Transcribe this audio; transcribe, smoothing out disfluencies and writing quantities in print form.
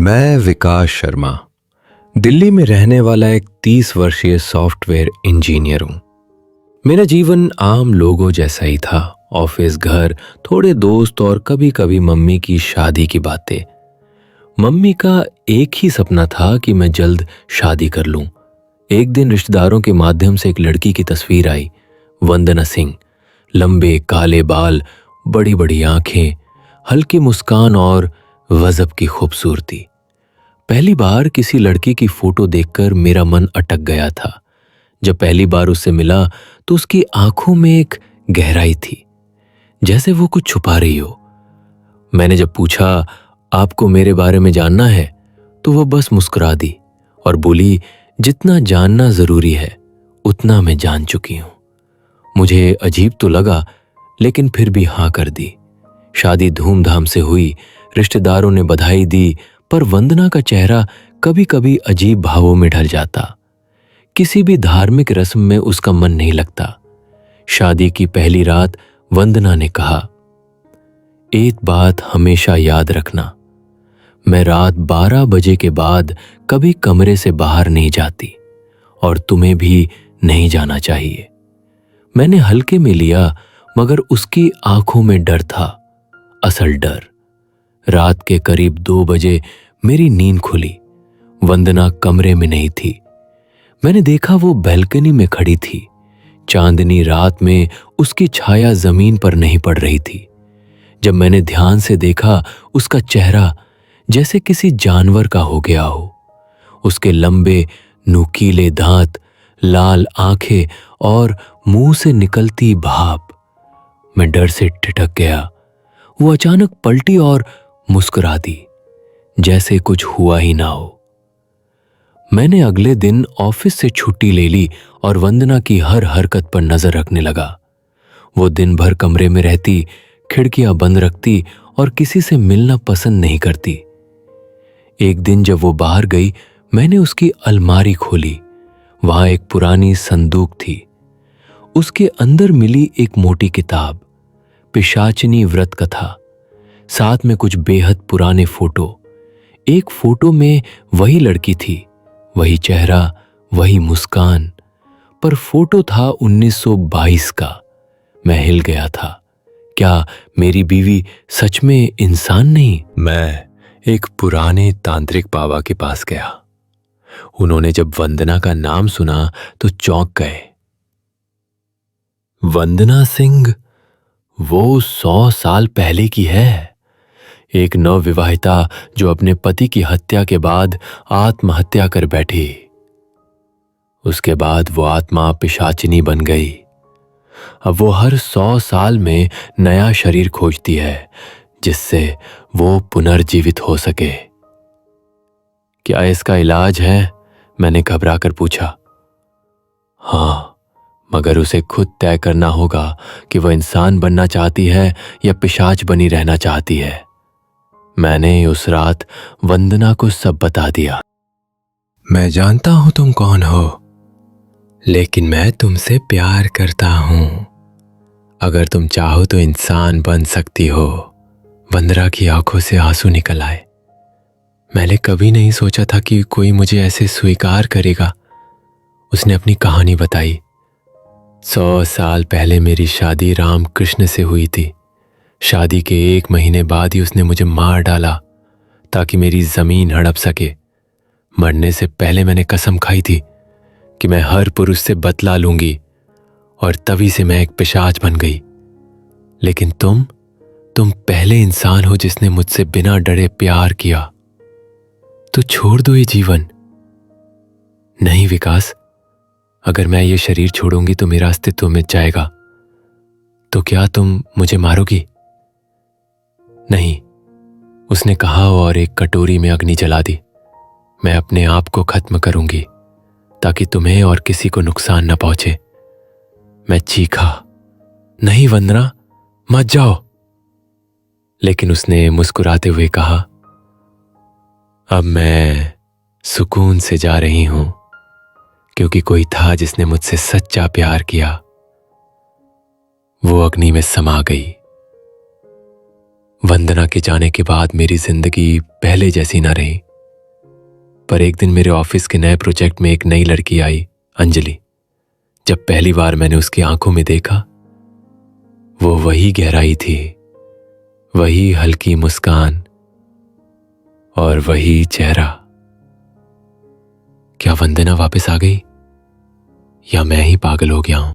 मैं विकास शर्मा दिल्ली में रहने वाला एक 30 वर्षीय सॉफ्टवेयर इंजीनियर हूं। मेरा जीवन आम लोगों जैसा ही था। ऑफिस, घर, थोड़े दोस्त और कभी कभी मम्मी की शादी की बातें। मम्मी का एक ही सपना था कि मैं जल्द शादी कर लूं। एक दिन रिश्तेदारों के माध्यम से एक लड़की की तस्वीर आई। वंदना सिंह, लंबे काले बाल, बड़ी बड़ी आंखें, हल्की मुस्कान और गजब की खूबसूरती। पहली बार किसी लड़की की फोटो देखकर मेरा मन अटक गया था। जब पहली बार उससे मिला तो उसकी आंखों में एक गहराई थी, जैसे वो कुछ छुपा रही हो। मैंने जब पूछा, आपको मेरे बारे में जानना है, तो वह बस मुस्कुरा दी और बोली, जितना जानना जरूरी है उतना मैं जान चुकी हूं। मुझे अजीब तो लगा, लेकिन फिर भी हाँ कर दी। शादी धूमधाम से हुई, रिश्तेदारों ने बधाई दी, पर वंदना का चेहरा कभी कभी अजीब भावों में ढल जाता। किसी भी धार्मिक रस्म में उसका मन नहीं लगता। शादी की पहली रात वंदना ने कहा, एक बात हमेशा याद रखना, मैं रात 12 बजे के बाद कभी कमरे से बाहर नहीं जाती और तुम्हें भी नहीं जाना चाहिए। मैंने हल्के में लिया, मगर उसकी आंखों में डर था, असल डर। रात के करीब 2 बजे मेरी नींद खुली। वंदना कमरे में नहीं थी। मैंने देखा वो बैल्कनी में खड़ी थी। चांदनी रात में उसकी छाया जमीन पर नहीं पड़ रही थी। जब मैंने ध्यान से देखा, उसका चेहरा जैसे किसी जानवर का हो गया हो। उसके लंबे नुकीले दांत, लाल आंखें और मुंह से निकलती भाप। मैं डर से ठिठक गया। वो अचानक पलटी और मुस्कुरा दी, जैसे कुछ हुआ ही ना हो। मैंने अगले दिन ऑफिस से छुट्टी ले ली और वंदना की हर हरकत पर नजर रखने लगा। वो दिन भर कमरे में रहती, खिड़कियां बंद रखती और किसी से मिलना पसंद नहीं करती। एक दिन जब वो बाहर गई, मैंने उसकी अलमारी खोली। वहां एक पुरानी संदूक थी। उसके अंदर मिली एक मोटी किताब, पिशाचिनी व्रत कथा, साथ में कुछ बेहद पुराने फोटो। एक फोटो में वही लड़की थी, वही चेहरा, वही मुस्कान, पर फोटो था 1922 का। मैं हिल गया था। क्या मेरी बीवी सच में इंसान नहीं? मैं एक पुराने तांत्रिक बाबा के पास गया। उन्होंने जब वंदना का नाम सुना तो चौंक गए। वंदना सिंह वो 100 साल पहले की है। एक नवविवाहिता जो अपने पति की हत्या के बाद आत्महत्या कर बैठी। उसके बाद वो आत्मा पिशाचिनी बन गई। अब वो हर 100 साल में नया शरीर खोजती है, जिससे वो पुनर्जीवित हो सके। क्या इसका इलाज है? मैंने घबरा कर पूछा। हाँ, मगर उसे खुद तय करना होगा कि वह इंसान बनना चाहती है या पिशाच बनी रहना चाहती है। मैंने उस रात वंदना को सब बता दिया। मैं जानता हूं तुम कौन हो, लेकिन मैं तुमसे प्यार करता हूं। अगर तुम चाहो तो इंसान बन सकती हो। वंदना की आंखों से आंसू निकल आए। मैंने कभी नहीं सोचा था कि कोई मुझे ऐसे स्वीकार करेगा। उसने अपनी कहानी बताई। 100 साल पहले मेरी शादी रामकृष्ण से हुई थी। शादी के 1 महीने बाद ही उसने मुझे मार डाला ताकि मेरी जमीन हड़प सके। मरने से पहले मैंने कसम खाई थी कि मैं हर पुरुष से बदला लूंगी, और तभी से मैं एक पिशाच बन गई। लेकिन तुम पहले इंसान हो जिसने मुझसे बिना डरे प्यार किया। तो छोड़ दो ये जीवन। नहीं विकास, अगर मैं ये शरीर छोड़ूंगी तो मेरा अस्तित्व मिट जाएगा। तो क्या तुम मुझे मारोगी? नहीं, उसने कहा और एक कटोरी में अग्नि जला दी। मैं अपने आप को खत्म करूंगी ताकि तुम्हें और किसी को नुकसान न पहुंचे। मैं चीखा, नहीं वंदना, मत जाओ। लेकिन उसने मुस्कुराते हुए कहा, अब मैं सुकून से जा रही हूं, क्योंकि कोई था जिसने मुझसे सच्चा प्यार किया। वो अग्नि में समा गई। वंदना के जाने के बाद मेरी जिंदगी पहले जैसी न रही। पर एक दिन मेरे ऑफिस के नए प्रोजेक्ट में एक नई लड़की आई, अंजलि। जब पहली बार मैंने उसकी आंखों में देखा, वो वही गहराई थी, वही हल्की मुस्कान और वही चेहरा। क्या वंदना वापस आ गई या मैं ही पागल हो गया हूं?